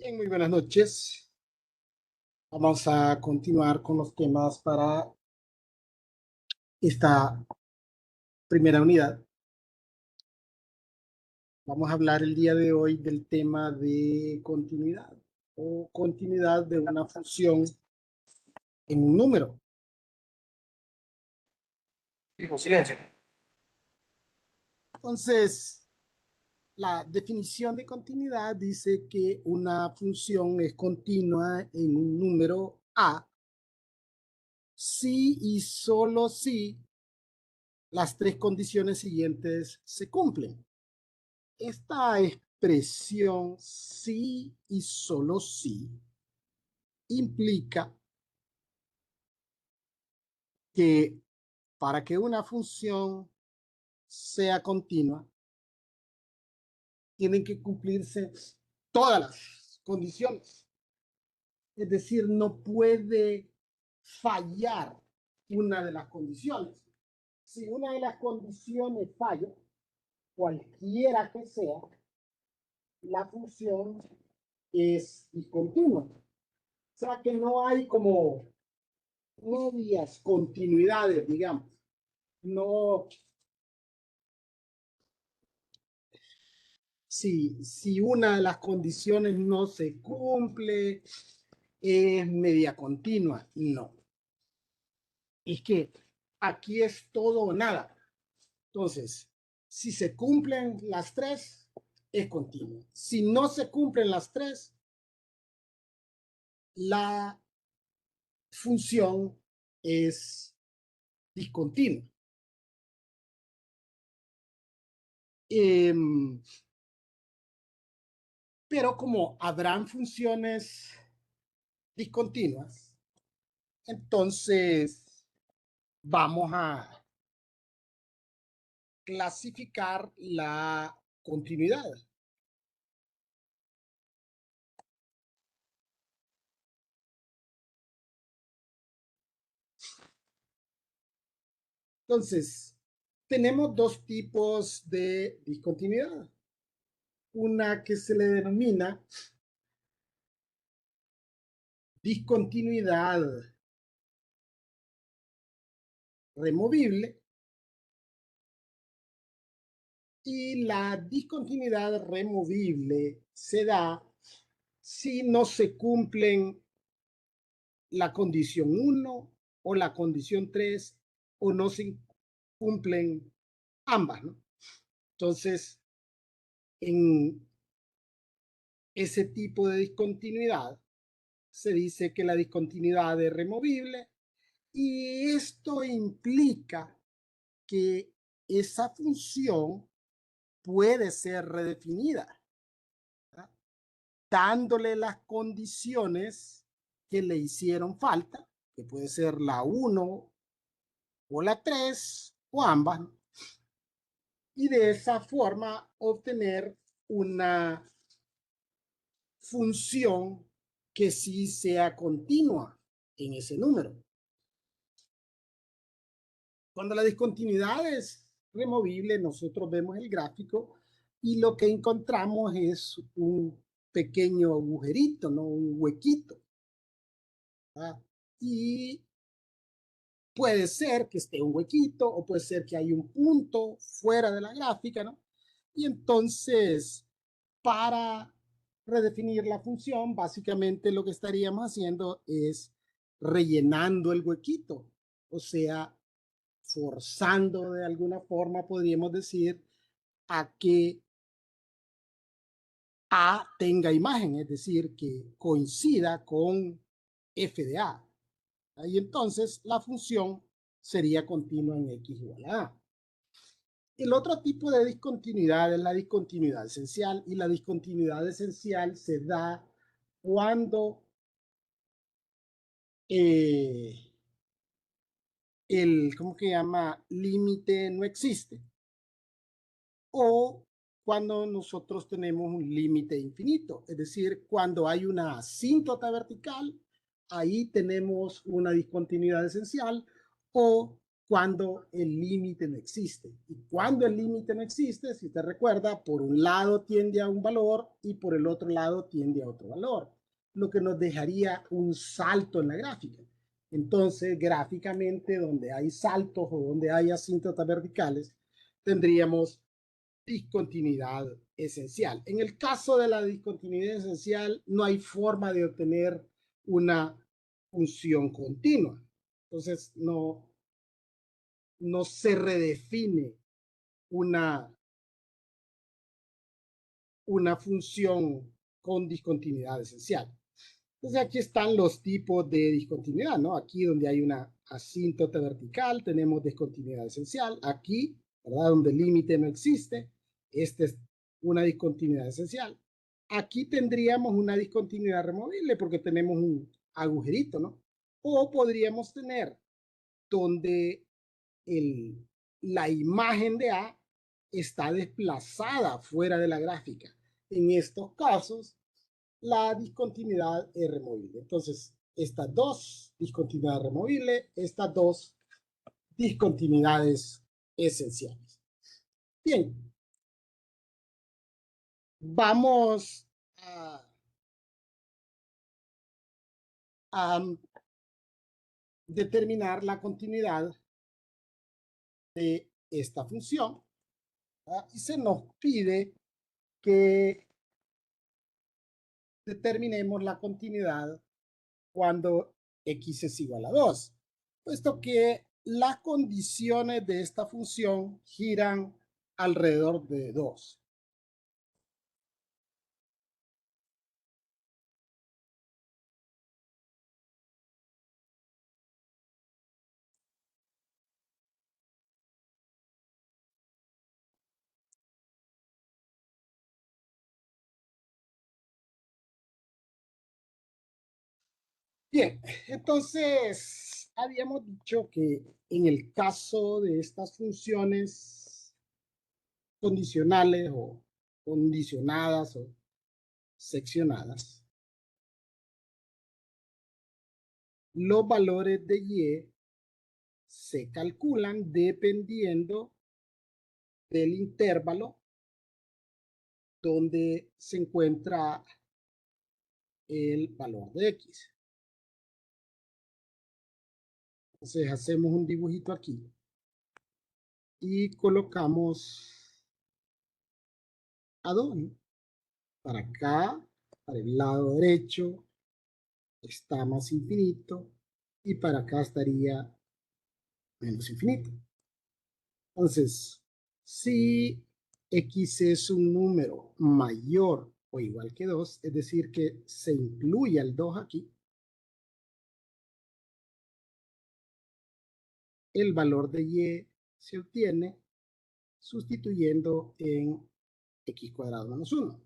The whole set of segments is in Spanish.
Bien, muy buenas noches. Vamos a continuar con los temas para esta primera unidad. Vamos a hablar el día de hoy del tema de continuidad o continuidad de una función en un número. Dijo silencio. Entonces, la definición de continuidad dice que una función es continua en un número A si y solo si las tres condiciones siguientes se cumplen. Esta expresión sí y solo sí implica que para que una función sea continua, tienen que cumplirse todas las condiciones. Es decir, no puede fallar una de las condiciones. Si una de las condiciones falla, cualquiera que sea, la función es discontinua. O sea que no hay como medias continuidades, digamos. No, si una de las condiciones no se cumple, es media continua. No. Es que aquí es todo o nada. Entonces, si se cumplen las tres, es continua. Si no se cumplen las tres, la función es discontinua. Eh, pero como habrán funciones discontinuas, entonces vamos a clasificar la continuidad. Entonces, tenemos dos tipos de discontinuidad. Una que se le denomina discontinuidad removible y la discontinuidad removible se da si no se cumplen la condición 1 o la condición 3 o no se cumplen ambas, ¿no? Entonces, en ese tipo de discontinuidad se dice que la discontinuidad es removible y esto implica que esa función puede ser redefinida, ¿verdad? Dándole las condiciones que le hicieron falta, que puede ser la 1 o la 3 o ambas, ¿no? Y de esa forma obtener una función que sí sea continua en ese número. Cuando la discontinuidad es removible, nosotros vemos el gráfico y lo que encontramos es un pequeño agujerito, ¿no? Un huequito, ¿verdad? Y puede ser que esté un huequito o puede ser que hay un punto fuera de la gráfica, ¿no? Y entonces, para redefinir la función, básicamente lo que estaríamos haciendo es rellenando el huequito, o sea, forzando de alguna forma, podríamos decir, a que A tenga imagen, es decir, que coincida con f de A. Y entonces la función sería continua en x igual a A. El otro tipo de discontinuidad es la discontinuidad esencial, y la discontinuidad esencial se da cuando eh, ¿cómo que llama? Límite no existe, o cuando nosotros tenemos un límite infinito, es decir, cuando hay una asíntota vertical, ahí tenemos una discontinuidad esencial, o cuando el límite no existe. Y cuando el límite no existe, si usted recuerda, por un lado tiende a un valor y por el otro lado tiende a otro valor, lo que nos dejaría un salto en la gráfica. Entonces, gráficamente, donde hay saltos o donde hay asíntotas verticales, tendríamos discontinuidad esencial. En el caso de la discontinuidad esencial, no hay forma de obtener una función continua. Entonces, no se redefine una, una función con discontinuidad esencial. Entonces aquí están los tipos de discontinuidad, ¿no? Aquí donde hay una asíntota vertical tenemos discontinuidad esencial. Aquí, ¿verdad? Donde el límite no existe, esta es una discontinuidad esencial. Aquí tendríamos una discontinuidad removible porque tenemos un agujerito, ¿no? O podríamos tener donde el, la imagen de A está desplazada fuera de la gráfica. En estos casos, la discontinuidad es removible. Entonces, estas dos discontinuidades removibles, estas dos discontinuidades esenciales. Bien, vamos a determinar la continuidad de esta función, ¿verdad? Y se nos pide que determinemos la continuidad cuando x es igual a 2, puesto que las condiciones de esta función giran alrededor de 2. Bien, entonces habíamos dicho que en el caso de estas funciones condicionales o condicionadas o seccionadas, los valores de y se calculan dependiendo del intervalo donde se encuentra el valor de x. Entonces hacemos un dibujito aquí y colocamos a 2, ¿no? Para acá, para el lado derecho, está más infinito y para acá estaría menos infinito. Entonces, si x es un número mayor o igual que 2, es decir, que se incluye el 2 aquí, el valor de y se obtiene sustituyendo en x cuadrado menos 1.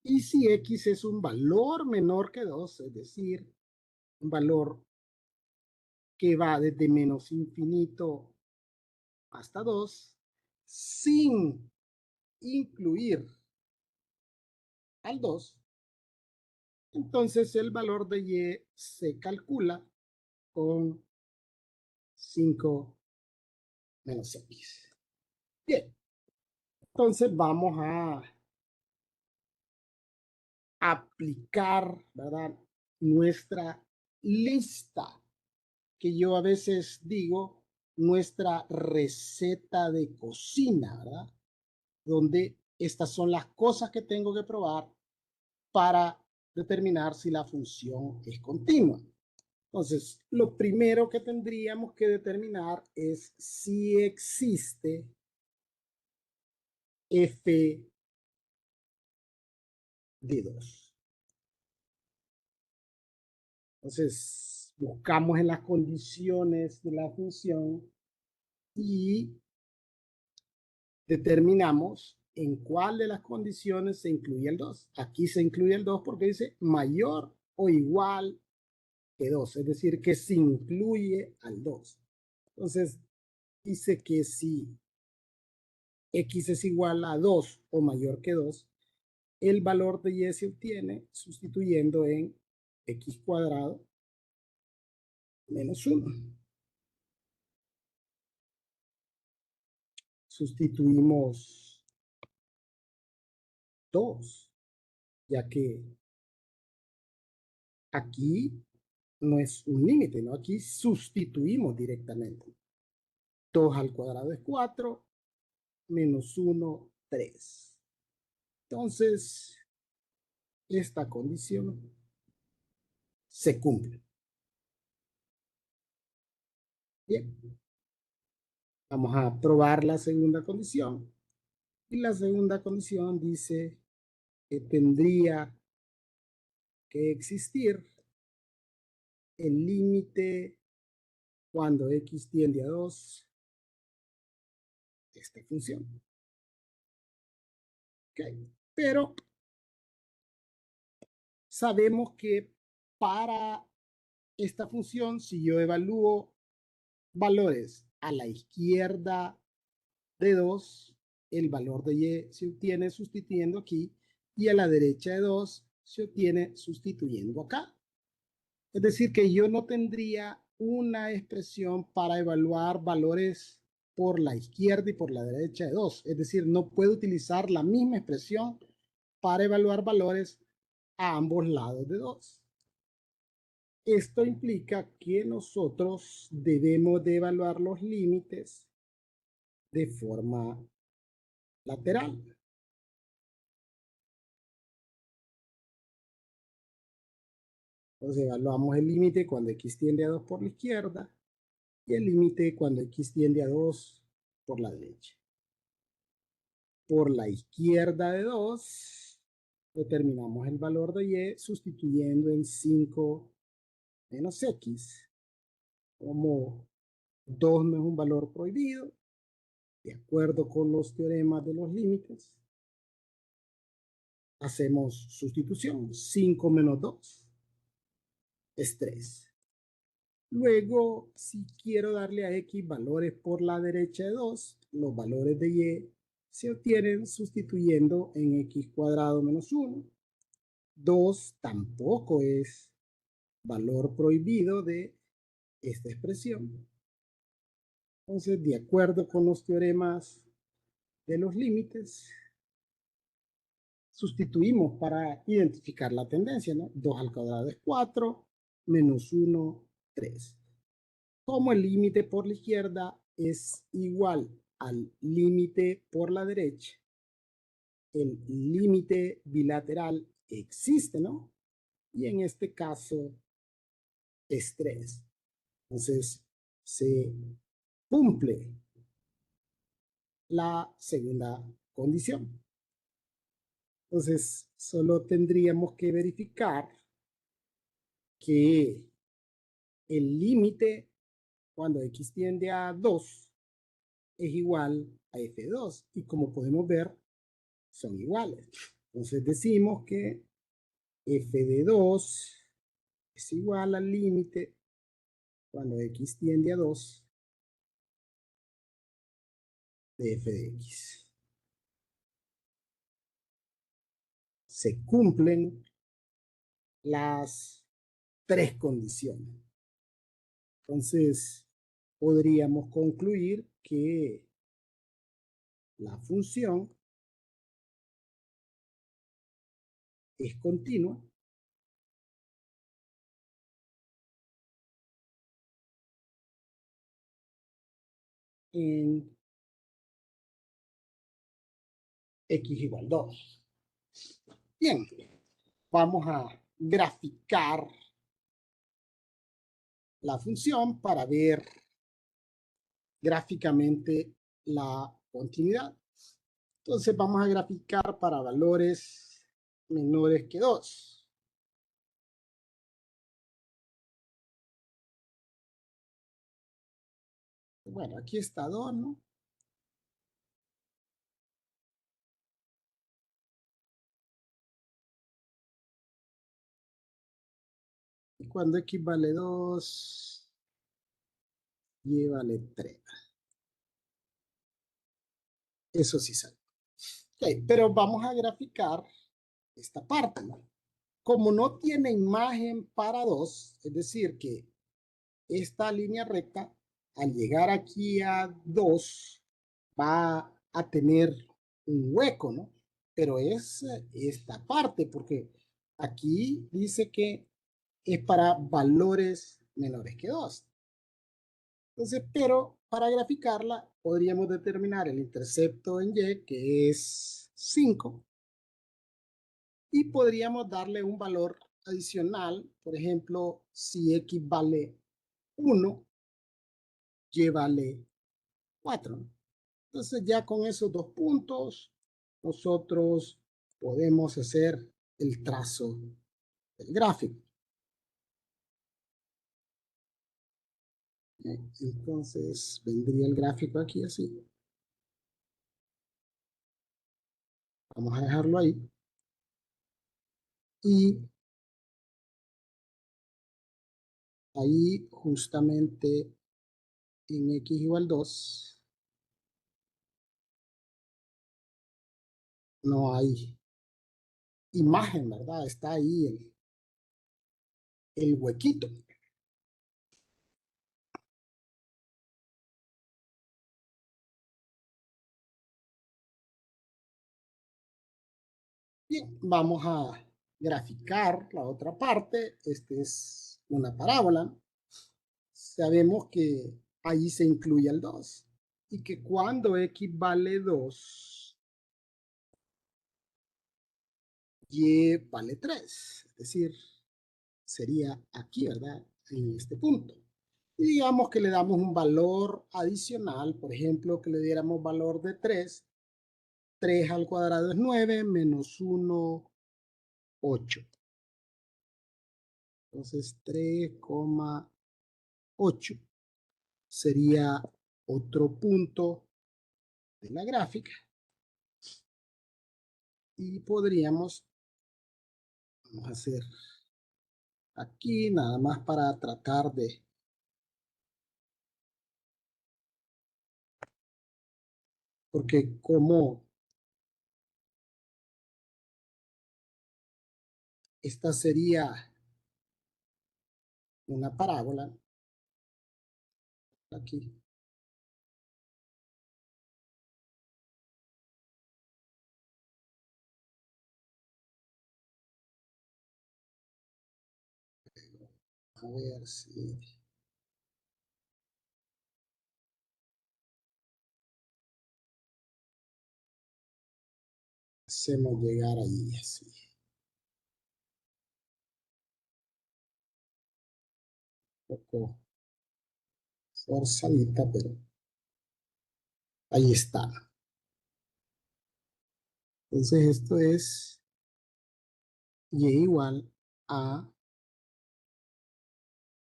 Y si x es un valor menor que 2, es decir, un valor que va desde menos infinito hasta 2, sin incluir al 2, entonces el valor de y se calcula con 5 menos x. Bien, entonces vamos a aplicar, ¿verdad? Nuestra lista, que yo a veces digo, nuestra receta de cocina, ¿verdad? Donde estas son las cosas que tengo que probar para determinar si la función es continua. Entonces, lo primero que tendríamos que determinar es si existe f de 2. Entonces, buscamos en las condiciones de la función y determinamos en cuál de las condiciones se incluye el 2. Aquí se incluye el 2 porque dice mayor o igual que 2, es decir, que se incluye al 2. Entonces, dice que si x es igual a 2 o mayor que 2, el valor de y se obtiene sustituyendo en x cuadrado menos 1. sustituimos 2, ya que aquí no es un límite, ¿no? Aquí sustituimos directamente. 2 al cuadrado es 4, menos 1, 3. Entonces, esta condición se cumple. Bien, vamos a probar la segunda condición. Y la segunda condición dice que tendría que existir el límite cuando x tiende a 2 de esta función. ¿Okay? Pero sabemos que para esta función, si yo evalúo valores a la izquierda de 2, el valor de y se obtiene sustituyendo aquí, y a la derecha de 2 se obtiene sustituyendo acá. Es decir, que yo no tendría una expresión para evaluar valores por la izquierda y por la derecha de 2. Es decir, no puedo utilizar la misma expresión para evaluar valores a ambos lados de 2. Esto implica que nosotros debemos de evaluar los límites de forma lateral. Entonces evaluamos el límite cuando x tiende a 2 por la izquierda y el límite cuando x tiende a 2 por la derecha. Por la izquierda de 2 determinamos el valor de y sustituyendo en 5 menos x. Como 2 no es un valor prohibido, de acuerdo con los teoremas de los límites, hacemos sustitución. 5 menos 2 es 3. Luego, si quiero darle a x valores por la derecha de 2, los valores de y se obtienen sustituyendo en x cuadrado menos 1. 2 tampoco es valor prohibido de esta expresión. Entonces, de acuerdo con los teoremas de los límites, sustituimos para identificar la tendencia, ¿no? 2 al cuadrado es 4, menos 1, 3. Como el límite por la izquierda es igual al límite por la derecha, el límite bilateral existe, ¿no? Y en este caso es 3. Entonces, se cumple la segunda condición. Entonces, solo tendríamos que verificar que el límite cuando x tiende a 2 es igual a f2. Y como podemos ver, son iguales. Entonces decimos que f de 2 es igual al límite cuando x tiende a 2 de f de x. Se cumplen las 3 condiciones. Entonces, podríamos concluir que la función es continua en x igual 2. Bien, vamos a graficar la función para ver gráficamente la continuidad. Entonces vamos a graficar para valores menores que 2. Bueno, aquí está 2, ¿no? Y cuando x vale 2, y vale 3. Eso sí sale. Okay, pero vamos a graficar esta parte, ¿no? Como no tiene imagen para 2, es decir, que esta línea recta, al llegar aquí a 2, va a tener un hueco, ¿no? Pero es esta parte, porque aquí dice que es para valores menores que 2. Entonces, pero para graficarla, podríamos determinar el intercepto en Y, que es 5, y podríamos darle un valor adicional. Por ejemplo, si X vale 1, Y vale 4, ¿no? Entonces, ya con esos dos puntos, nosotros podemos hacer el trazo del gráfico. Entonces, vendría el gráfico aquí así. Vamos a dejarlo ahí. Y ahí justamente en X igual 2 no hay imagen, ¿verdad? Está ahí el huequito. Bien, vamos a graficar la otra parte. Este es una parábola. Sabemos que ahí se incluye el 2 y que cuando X vale 2, Y vale 3. Es decir, sería aquí, ¿verdad? En este punto. Y digamos que le damos un valor adicional, por ejemplo, que le diéramos valor de 3. 3 al cuadrado es 9, menos 1, 8. Entonces 3,8 sería otro punto de la gráfica. Y podríamos, vamos a hacer aquí nada más para tratar de, porque como esta sería una parábola, aquí, a ver si hacemos llegar ahí así. Un poco forzadita, pero ahí está. Entonces esto es y igual a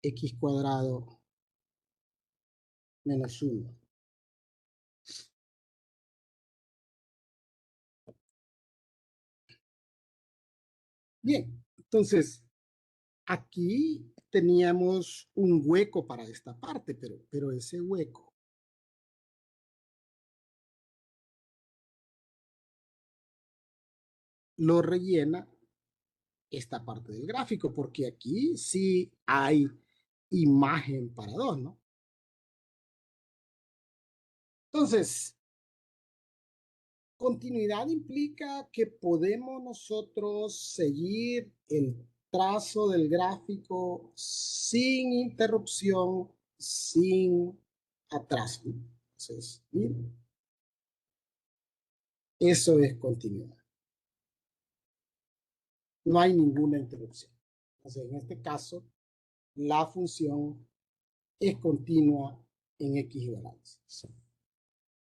x cuadrado menos 1. Bien, entonces aquí teníamos un hueco para esta parte, pero ese hueco lo rellena esta parte del gráfico, porque aquí sí hay imagen para 2, ¿no? Entonces, continuidad implica que podemos nosotros seguir el trazo del gráfico sin interrupción, sin atraso. Entonces, miren, eso es continuidad. No hay ninguna interrupción. Entonces, en este caso, la función es continua en x igual a 2.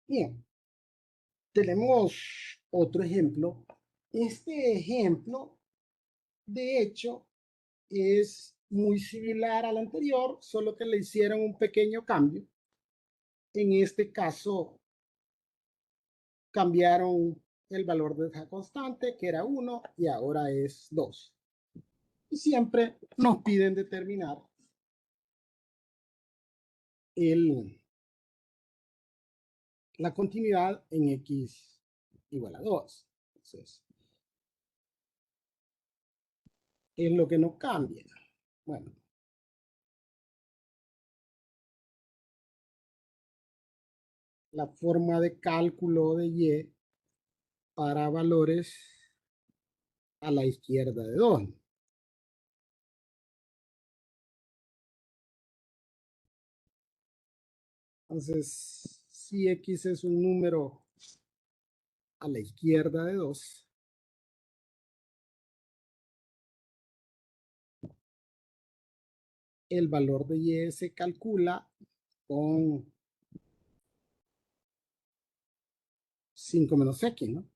Bien, tenemos otro ejemplo. Este ejemplo, de hecho, es muy similar al anterior, solo que le hicieron un pequeño cambio. En este caso, cambiaron el valor de esa constante, que era 1, y ahora es 2. Y siempre nos piden determinar la continuidad en x igual a 2. Entonces, ¿qué es lo que nos cambia? Bueno, la forma de cálculo de Y para valores a la izquierda de 2. Entonces, si X es un número a la izquierda de 2, el valor de Y se calcula con 5 menos X, ¿no?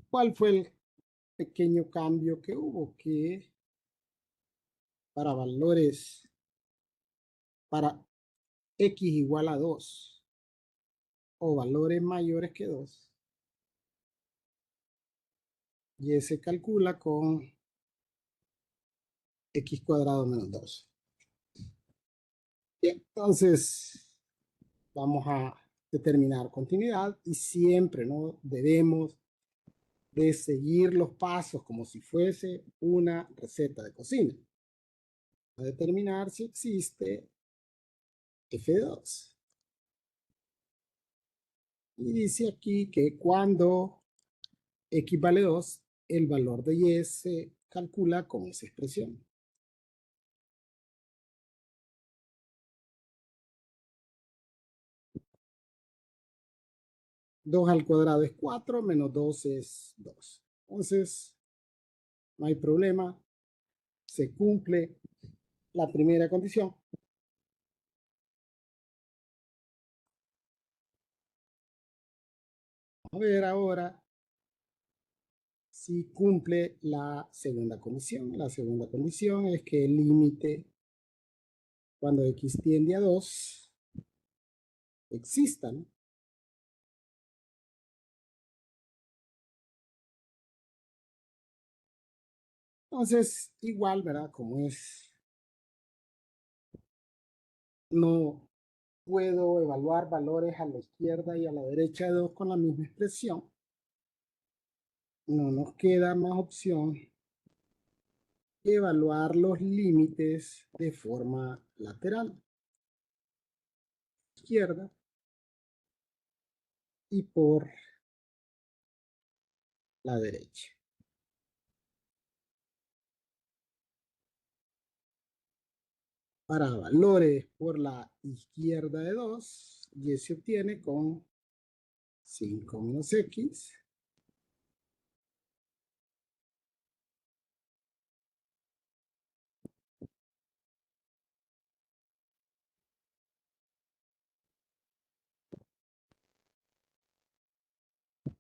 ¿Cuál fue el pequeño cambio que hubo? Que para valores, para X igual a 2 o valores mayores que 2, Y se calcula con X cuadrado menos 2. Y entonces, vamos a determinar continuidad y siempre no debemos de seguir los pasos como si fuese una receta de cocina. A determinar si existe F2. Y dice aquí que cuando X vale 2, el valor de Y se calcula con esa expresión. 2 al cuadrado es 4, menos 2 es 2. Entonces, no hay problema. Se cumple la primera condición. Vamos a ver ahora si cumple la segunda condición. La segunda condición es que el límite cuando X tiende a 2 exista, ¿no? Entonces, igual, ¿verdad? Como es, no puedo evaluar valores a la izquierda y a la derecha de 2 con la misma expresión. No nos queda más opción que evaluar los límites de forma lateral, izquierda y por la derecha. Para valores por la izquierda de 2, Y se obtiene con 5 menos X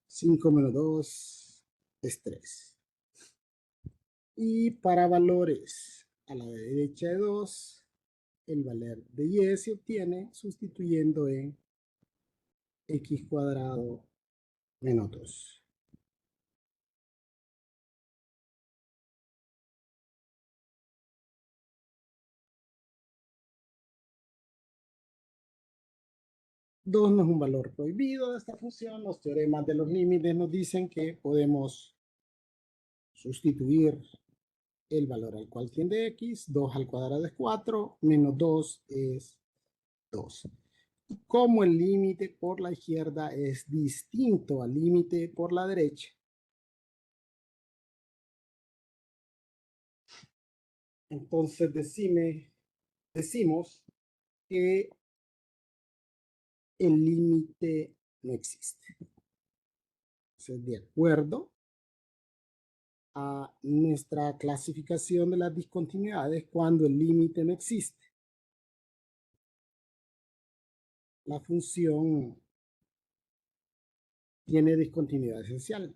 5 menos 2 es 3. Y para valores a la derecha de 2, el valor de Y se obtiene sustituyendo en X cuadrado menos 2. 2 no es un valor prohibido de esta función. Los teoremas de los límites nos dicen que podemos sustituir el valor al cual tiende X. 2 al cuadrado es 4, menos 2 es 2. Como el límite por la izquierda es distinto al límite por la derecha, entonces decimos que el límite no existe. Entonces, de acuerdo a nuestra clasificación de las discontinuidades, cuando el límite no existe, la función tiene discontinuidad esencial.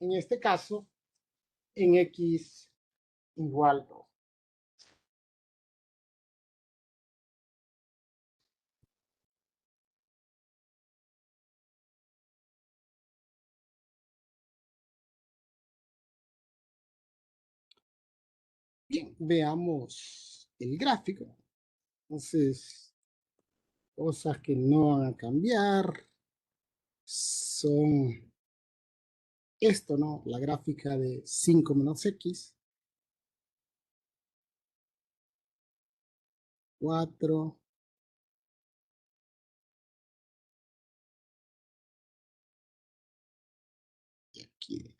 En este caso, en X igual 2. veamos el gráfico. Entonces, cosas que no van a cambiar son esto, ¿no? La gráfica de 5 menos x, 4, y aquí.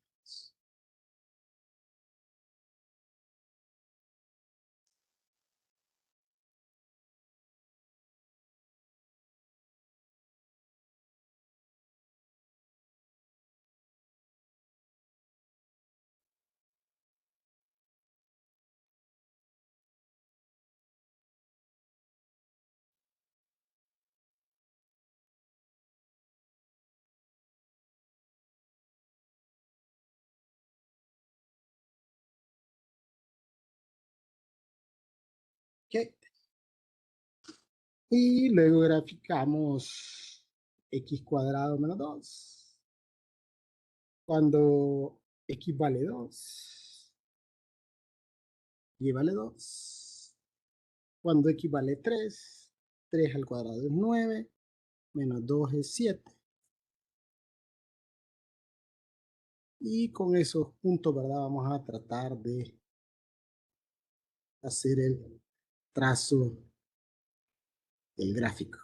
Ok. Y luego graficamos x cuadrado menos 2 cuando x vale 2, y vale 2. Cuando x vale 3, 3 al cuadrado es 9, menos 2 es 7. Y con esos puntos, ¿verdad? Vamos a tratar de hacer el trazo del gráfico.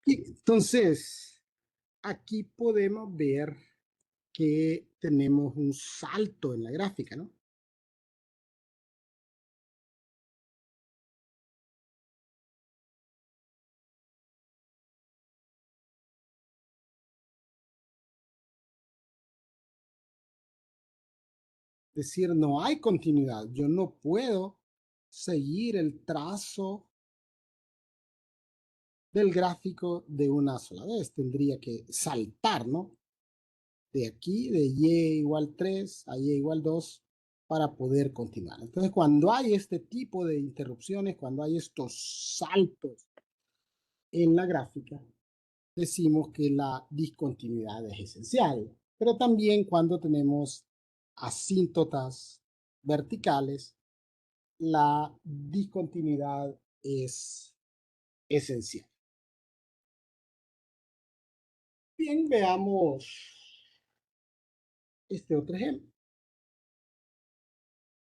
Y entonces, aquí podemos ver que tenemos un salto en la gráfica, ¿no? Es decir, no hay continuidad. Yo no puedo seguir el trazo del gráfico de una sola vez. Tendría que saltar, ¿no? De aquí, de y igual 3 a y igual 2 para poder continuar. Entonces, cuando hay este tipo de interrupciones, cuando hay estos saltos en la gráfica, decimos que la discontinuidad es esencial. Pero también cuando tenemos asíntotas verticales, la discontinuidad es esencial. Bien, veamos este otro ejemplo.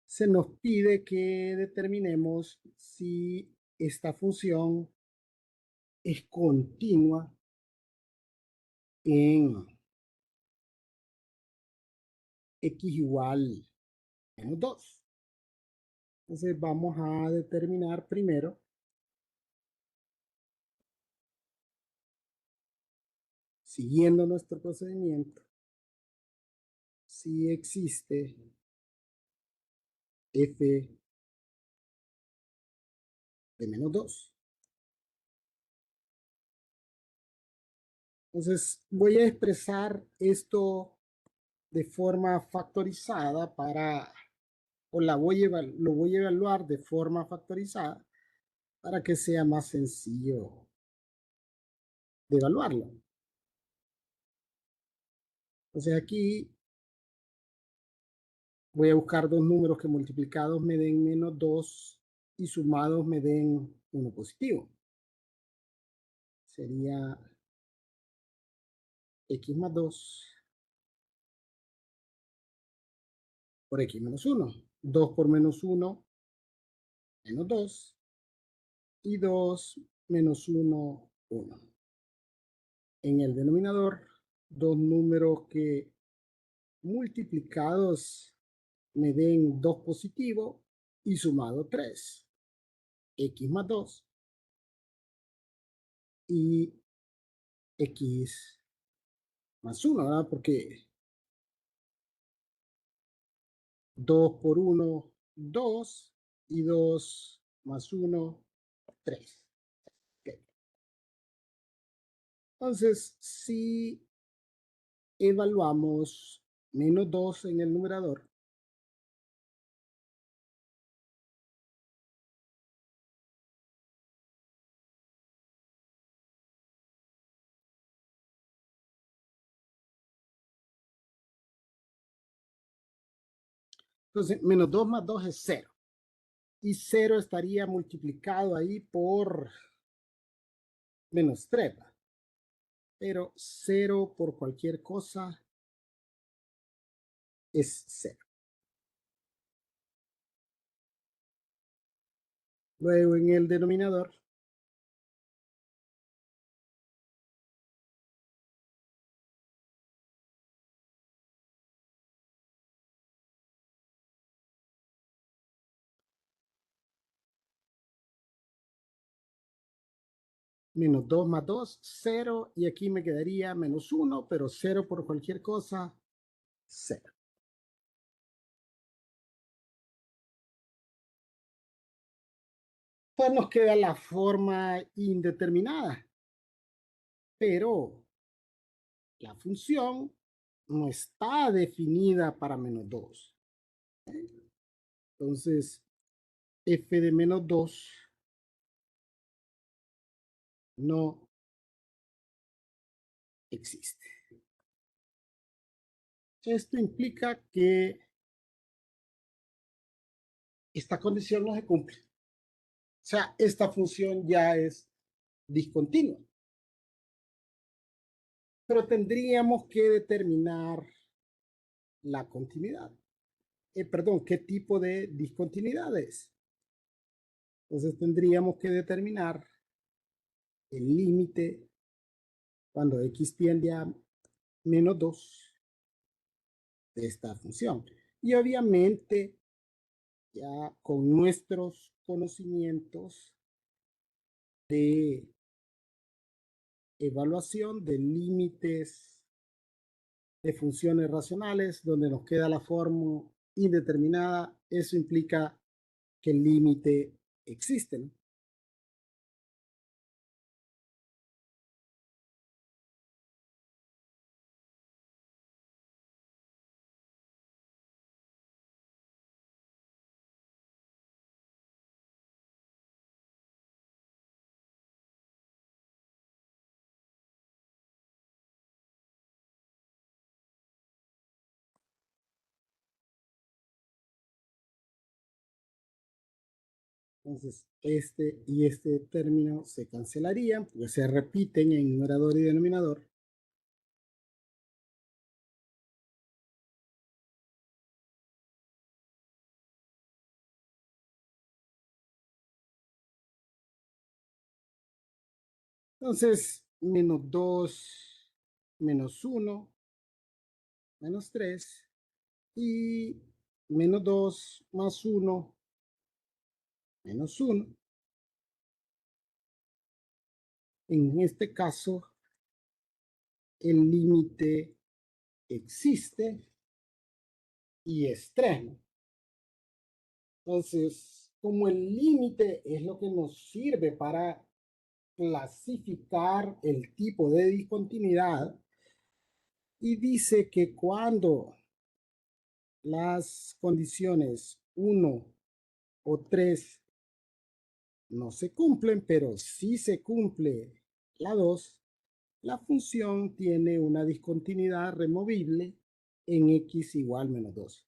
Se nos pide que determinemos si esta función es continua en x igual menos 2. Entonces vamos a determinar primero, siguiendo nuestro procedimiento, si existe f de menos 2. Entonces voy a expresar esto de forma factorizada o lo voy a evaluar de forma factorizada para que sea más sencillo de evaluarlo. Entonces aquí voy a buscar dos números que multiplicados me den menos 2 y sumados me den 1 positivo. Sería x más 2 por x menos 1. 2 por menos 1, menos 2. Y 2 menos 1, 1. En el denominador, dos números que multiplicados me den 2 positivo y sumado 3. x más 2 y x más 1, ¿verdad? Porque 2 por 1, 2, y 2 más 1, 3. Okay. Entonces, si evaluamos menos 2 en el numerador, entonces menos 2 más 2 es 0. Y 0 estaría multiplicado ahí por menos 3. Pero 0 por cualquier cosa es 0. Luego en el denominador, menos 2 más 2, 0. Y aquí me quedaría menos 1, pero 0 por cualquier cosa, 0. Pues nos queda la forma indeterminada, pero la función no está definida para menos 2. Entonces, f de menos 2 no existe. Esto implica que esta condición no se cumple. O sea, esta función ya es discontinua. Pero tendríamos que determinar la continuidad. Perdón, ¿qué tipo de discontinuidad es? Entonces tendríamos que determinar el límite cuando x tiende a menos 2 de esta función. Y obviamente, ya con nuestros conocimientos de evaluación de límites de funciones racionales, donde nos queda la forma indeterminada, eso implica que el límite existe, ¿no? Entonces, este y este término se cancelarían, porque se repiten en numerador y denominador. Entonces, menos 2, menos 1, menos 3, y menos 2 más 1, menos 1. En este caso, el límite existe y es 3, ¿no? Entonces, como el límite es lo que nos sirve para clasificar el tipo de discontinuidad, y dice que cuando las condiciones 1 o 3 no se cumplen, pero sí se cumple la 2, la función tiene una discontinuidad removible en x igual menos 2.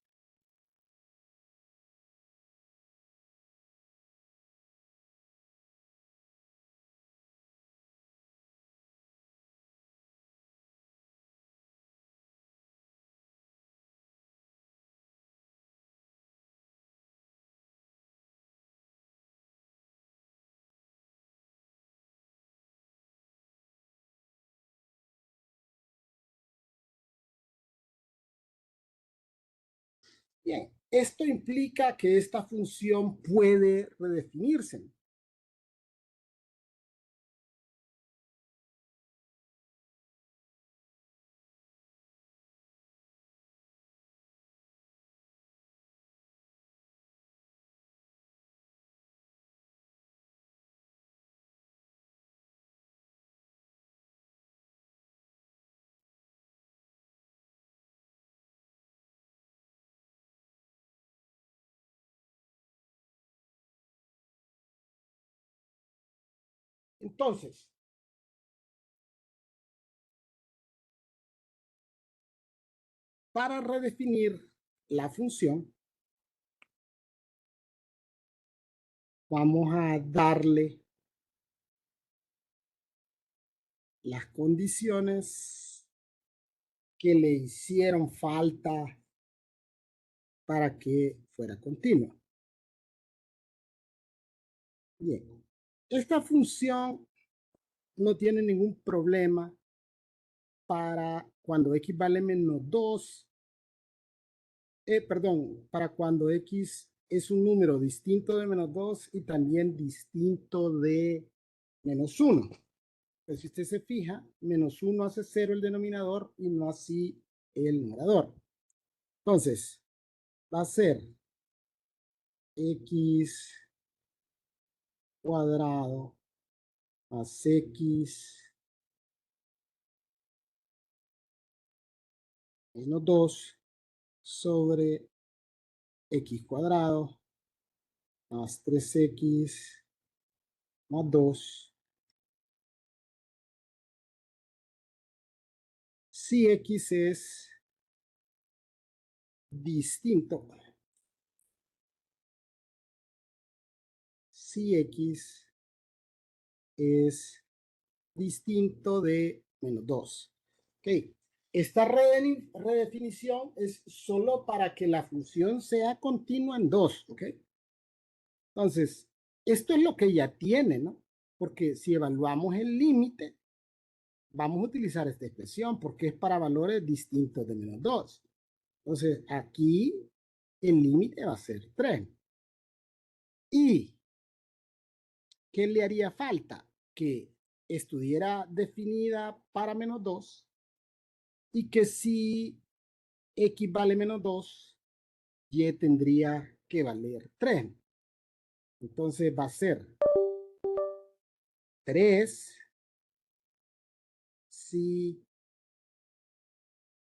Bien, esto implica que esta función puede redefinirse. Entonces, para redefinir la función, vamos a darle las condiciones que le hicieron falta para que fuera continua. Bien, esta función no tiene ningún problema para cuando x vale menos 2, perdón, para cuando x es un número distinto de menos 2 y también distinto de menos 1. Pues si usted se fija, menos 1 hace 0 el denominador y no así el numerador. Entonces, va a ser x cuadrado más x menos 2 sobre x cuadrado más 3x más 2 si x es distinto, si x es distinto de menos 2. Ok, esta redefinición es solo para que la función sea continua en 2. Ok, entonces, esto es lo que ya tiene, ¿no? Porque si evaluamos el límite, vamos a utilizar esta expresión porque es para valores distintos de menos 2. Entonces, aquí el límite va a ser 3. ¿Y qué le haría falta? Que estuviera definida para menos 2 y que si x vale menos 2, y tendría que valer 3. Entonces va a ser 3 si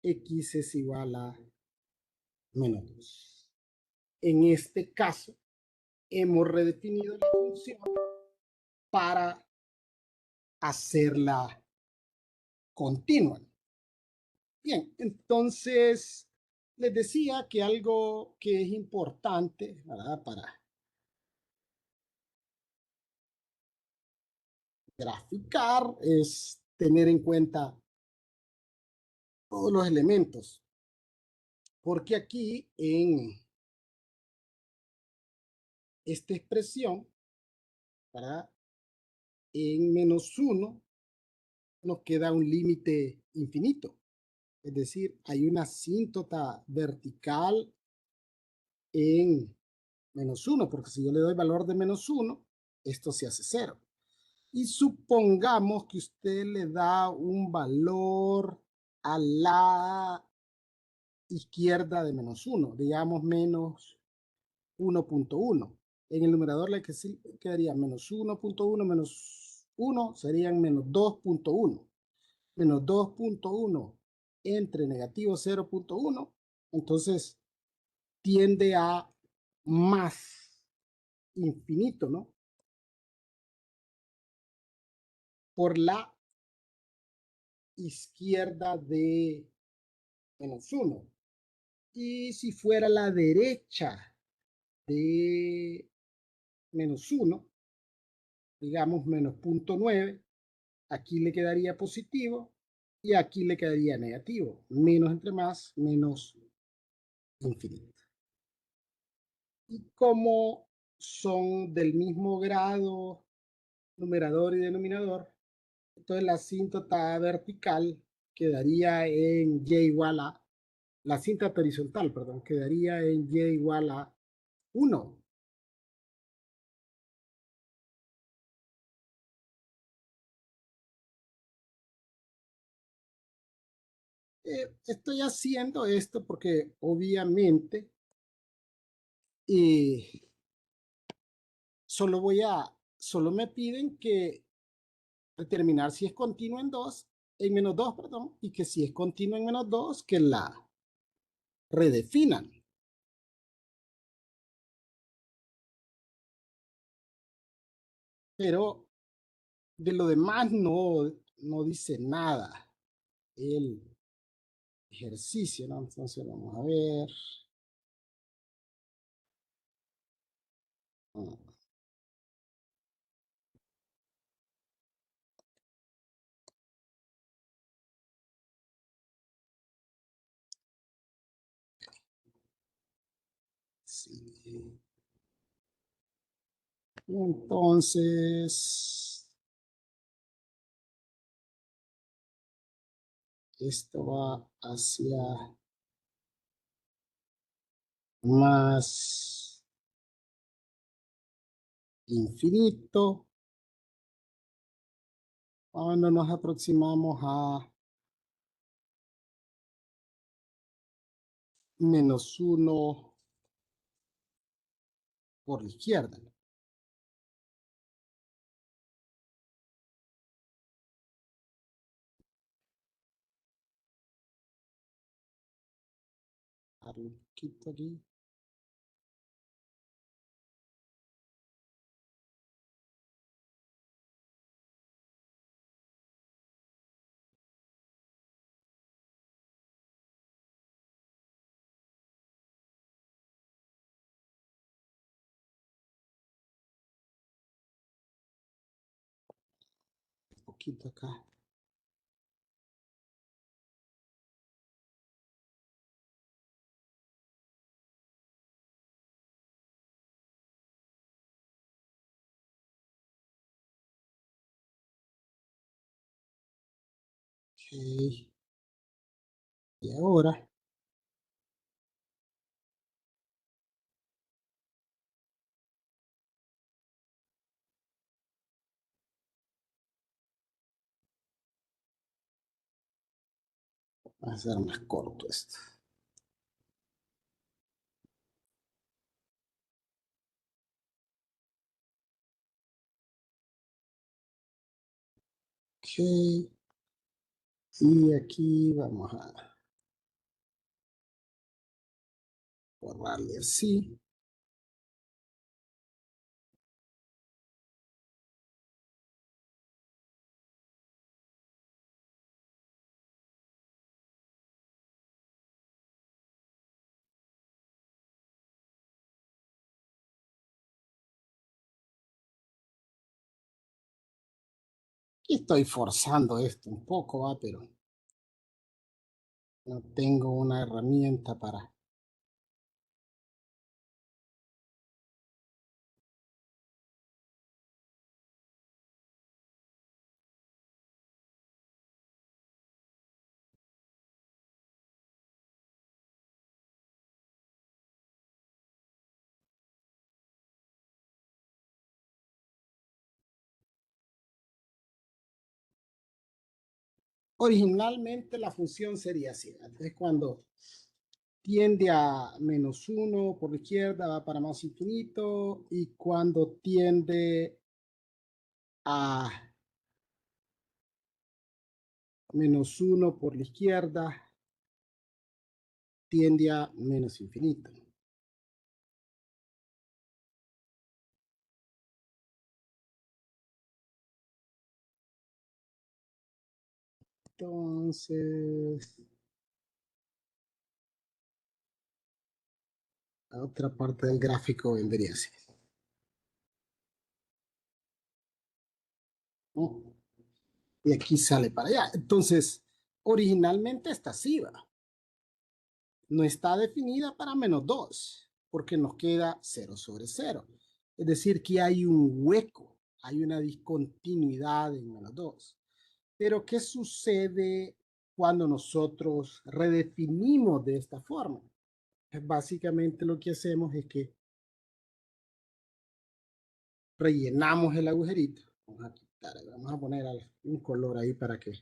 x es igual a menos 2. En este caso, hemos redefinido la función para hacerla continua. Bien, entonces les decía que algo que es importante, ¿verdad? Para graficar es tener en cuenta todos los elementos, porque aquí en esta expresión, ¿verdad? En menos 1 nos queda un límite infinito, es decir, hay una asíntota vertical en menos 1, porque si yo le doy valor de menos 1, esto se hace 0. Y supongamos que usted le da un valor a la izquierda de menos 1, digamos menos 1.1. En el numerador le quedaría menos 1.1 menos 1 serían menos 2.1. Menos 2.1 entre negativo 0.1, entonces tiende a más infinito, ¿no? Por la izquierda de menos 1. Y si fuera la derecha de menos 1, digamos menos 0.9, aquí le quedaría positivo y aquí le quedaría negativo. Menos entre más, menos infinito. Y como son del mismo grado numerador y denominador, entonces la asíntota vertical quedaría en y igual a, la asíntota horizontal, perdón, quedaría en y igual a 1. Estoy haciendo esto porque obviamente eh, solo me piden que determinar si es continuo en 2, en menos 2, perdón, y que si es continuo en menos 2, que la redefinan. Pero De lo demás no dice nada el ejercicio, ¿no? Entonces vamos a ver. Ah, sí. Y entonces, esto va hacia más infinito cuando nos aproximamos a -1 por la izquierda. Darle un poquito aquí. Un poquito acá. Ok. Y ahora va a ser más corto esto. Ok. Y aquí vamos a borrarle así. Y estoy forzando esto un poco, ¿va? Pero no tengo una herramienta para... Originalmente la función sería así. Entonces cuando tiende a -1 por la izquierda va para más infinito, y cuando tiende a -1 por la izquierda tiende a menos infinito. Entonces, la otra parte del gráfico vendría así, ¿no? Y aquí sale para allá. Entonces, originalmente está así, ¿va? No está definida para -2, porque nos queda 0/0. Es decir, que hay un hueco, hay una discontinuidad en -2. Pero, ¿qué sucede cuando nosotros redefinimos de esta forma? Pues básicamente lo que hacemos es que rellenamos el agujerito. Vamos a poner un color ahí para que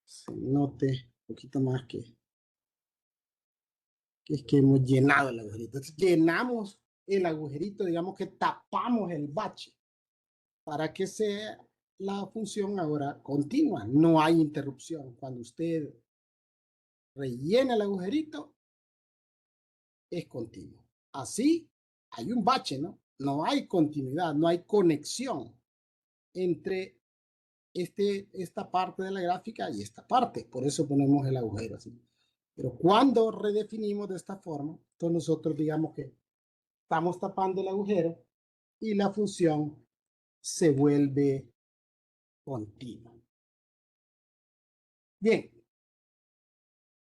se note un poquito más que es que hemos llenado el agujerito. Entonces, llenamos el agujerito, digamos que tapamos el bache para que sea la función ahora continua. No hay interrupción. Cuando usted rellena el agujerito, es continuo. Así hay un bache, ¿no? No hay continuidad, no hay conexión. entre esta parte de la gráfica y esta parte. Por eso ponemos el agujero así. Pero cuando redefinimos de esta forma, entonces nosotros digamos que estamos tapando el agujero y la función se vuelve continua. Bien,